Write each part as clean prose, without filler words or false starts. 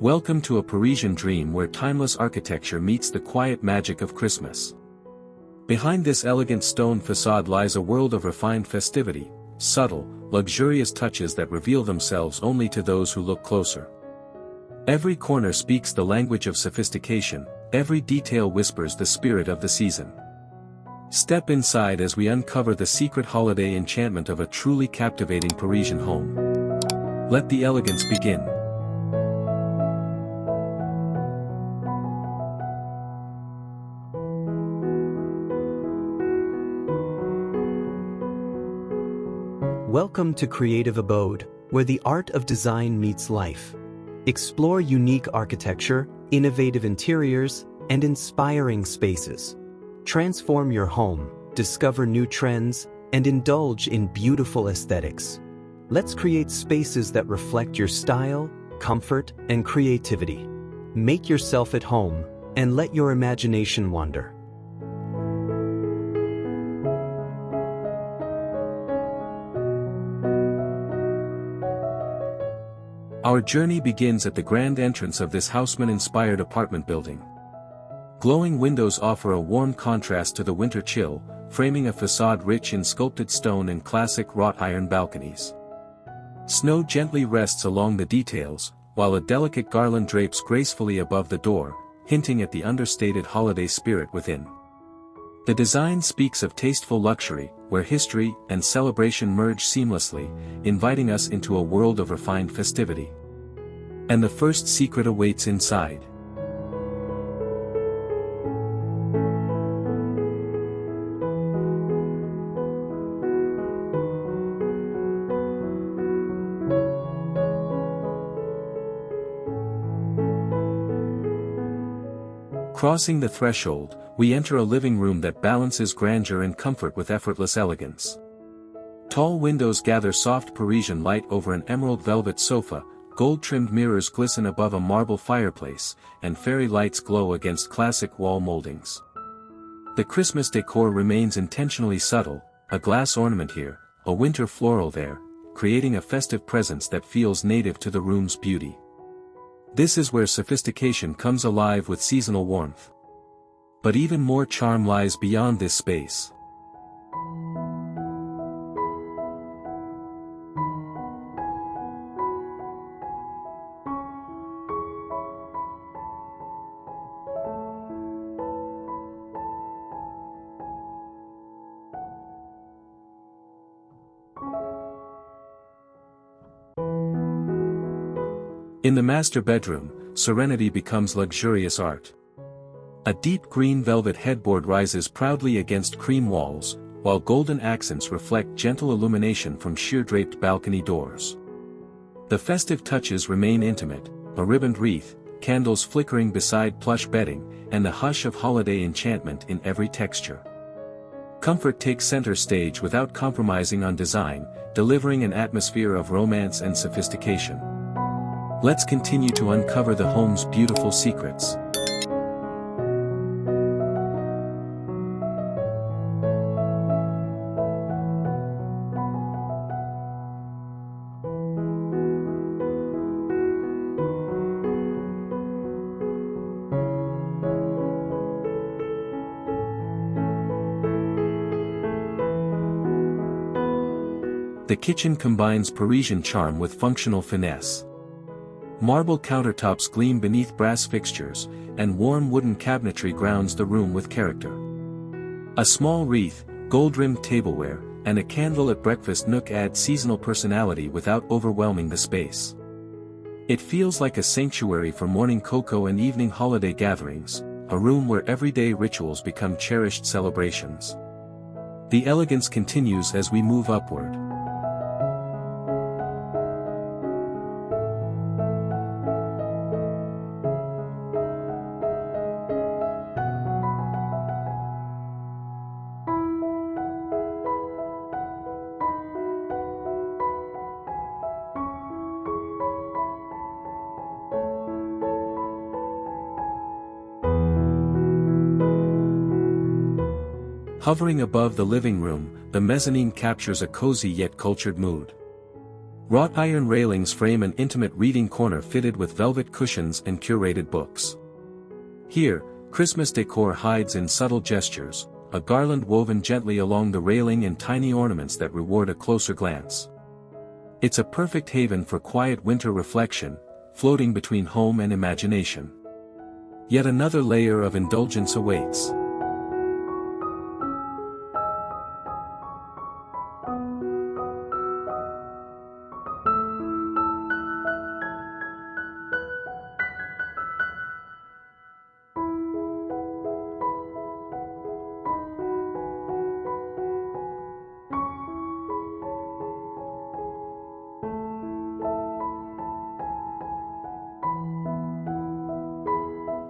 Welcome to a Parisian dream where timeless architecture meets the quiet magic of Christmas. Behind this elegant stone facade lies a world of refined festivity, subtle, luxurious touches that reveal themselves only to those who look closer. Every corner speaks the language of sophistication, every detail whispers the spirit of the season. Step inside as we uncover the secret holiday enchantment of a truly captivating Parisian home. Let the elegance begin. Welcome to Creative Abode, where the art of design meets life. Explore unique architecture, innovative interiors, and inspiring spaces. Transform your home, discover new trends, and indulge in beautiful aesthetics. Let's create spaces that reflect your style, comfort, and creativity. Make yourself at home, and let your imagination wander. Our journey begins at the grand entrance of this Haussmann-inspired apartment building. Glowing windows offer a warm contrast to the winter chill, framing a facade rich in sculpted stone and classic wrought iron balconies. Snow gently rests along the details, while a delicate garland drapes gracefully above the door, hinting at the understated holiday spirit within. The design speaks of tasteful luxury, where history and celebration merge seamlessly, inviting us into a world of refined festivity. And the first secret awaits inside. Crossing the threshold, we enter a living room that balances grandeur and comfort with effortless elegance. Tall windows gather soft Parisian light over an emerald velvet sofa, gold-trimmed mirrors glisten above a marble fireplace, and fairy lights glow against classic wall moldings. The Christmas decor remains intentionally subtle, a glass ornament here, a winter floral there, creating a festive presence that feels native to the room's beauty. This is where sophistication comes alive with seasonal warmth. But even more charm lies beyond this space. In the master bedroom, serenity becomes luxurious art. A deep green velvet headboard rises proudly against cream walls, while golden accents reflect gentle illumination from sheer-draped balcony doors. The festive touches remain intimate, a ribboned wreath, candles flickering beside plush bedding, and the hush of holiday enchantment in every texture. Comfort takes center stage without compromising on design, delivering an atmosphere of romance and sophistication. Let's continue to uncover the home's beautiful secrets. The kitchen combines Parisian charm with functional finesse. Marble countertops gleam beneath brass fixtures, and warm wooden cabinetry grounds the room with character. A small wreath, gold-rimmed tableware, and a candle at breakfast nook add seasonal personality without overwhelming the space. It feels like a sanctuary for morning cocoa and evening holiday gatherings, a room where everyday rituals become cherished celebrations. The elegance continues as we move upward. Hovering above the living room, the mezzanine captures a cozy yet cultured mood. Wrought iron railings frame an intimate reading corner fitted with velvet cushions and curated books. Here, Christmas decor hides in subtle gestures, a garland woven gently along the railing and tiny ornaments that reward a closer glance. It's a perfect haven for quiet winter reflection, floating between home and imagination. Yet another layer of indulgence awaits.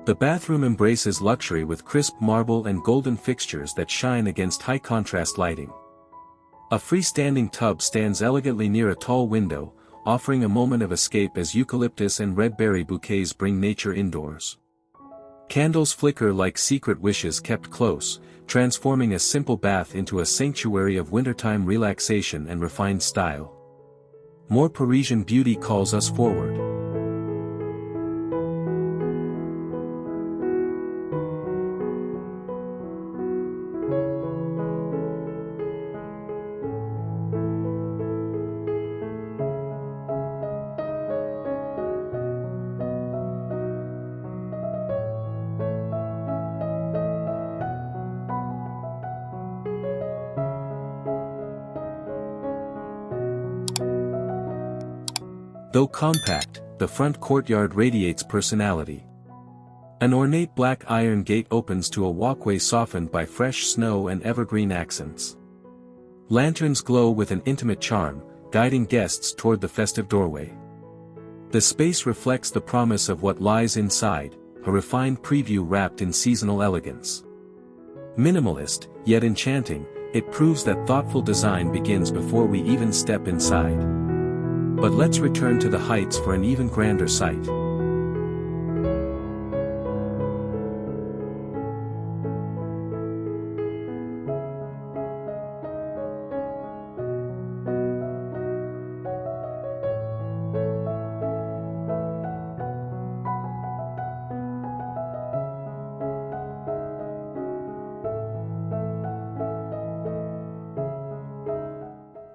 The bathroom embraces luxury with crisp marble and golden fixtures that shine against high-contrast lighting. A freestanding tub stands elegantly near a tall window, offering a moment of escape as eucalyptus and red berry bouquets bring nature indoors. Candles flicker like secret wishes kept close, transforming a simple bath into a sanctuary of wintertime relaxation and refined style. More Parisian beauty calls us forward. Though compact, the front courtyard radiates personality. An ornate black iron gate opens to a walkway softened by fresh snow and evergreen accents. Lanterns glow with an intimate charm, guiding guests toward the festive doorway. The space reflects the promise of what lies inside, a refined preview wrapped in seasonal elegance. Minimalist, yet enchanting, it proves that thoughtful design begins before we even step inside. But let's return to the heights for an even grander sight.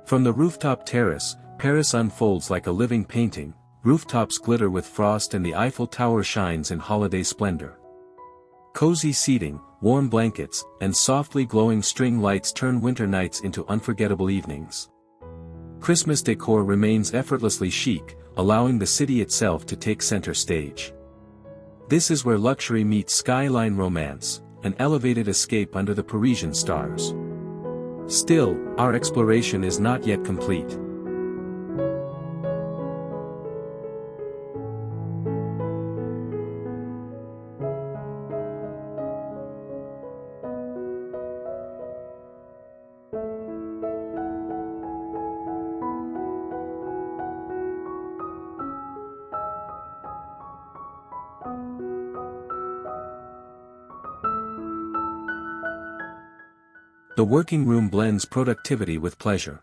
From the rooftop terrace, Paris unfolds like a living painting, rooftops glitter with frost and the Eiffel Tower shines in holiday splendor. Cozy seating, warm blankets, and softly glowing string lights turn winter nights into unforgettable evenings. Christmas decor remains effortlessly chic, allowing the city itself to take center stage. This is where luxury meets skyline romance, an elevated escape under the Parisian stars. Still, our exploration is not yet complete. The working room blends productivity with pleasure.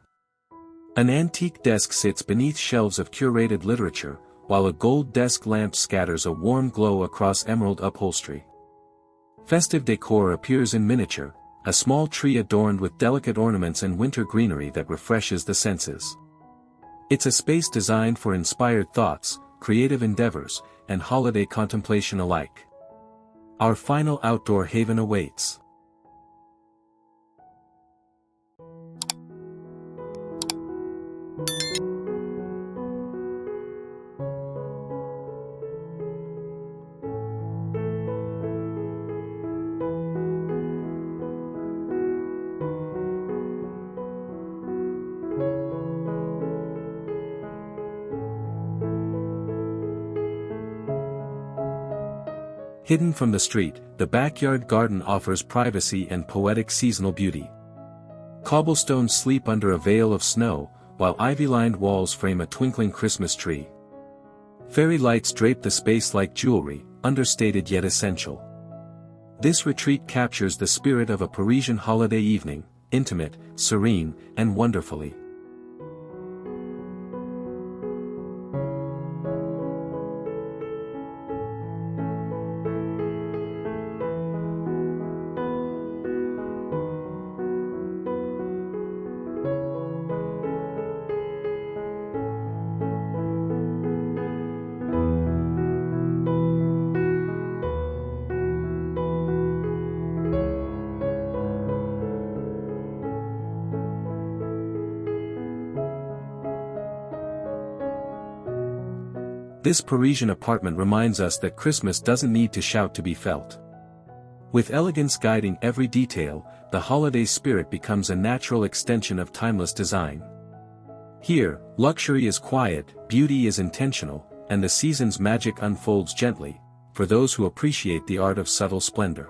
An antique desk sits beneath shelves of curated literature, while a gold desk lamp scatters a warm glow across emerald upholstery. Festive decor appears in miniature, a small tree adorned with delicate ornaments and winter greenery that refreshes the senses. It's a space designed for inspired thoughts, creative endeavors, and holiday contemplation alike. Our final outdoor haven awaits. Hidden from the street, the backyard garden offers privacy and poetic seasonal beauty. Cobblestones sleep under a veil of snow, while ivy-lined walls frame a twinkling Christmas tree. Fairy lights drape the space like jewelry, understated yet essential. This retreat captures the spirit of a Parisian holiday evening, intimate, serene, and wonderfully This Parisian apartment reminds us that Christmas doesn't need to shout to be felt. With elegance guiding every detail, the holiday spirit becomes a natural extension of timeless design. Here, luxury is quiet, beauty is intentional, and the season's magic unfolds gently, for those who appreciate the art of subtle splendor.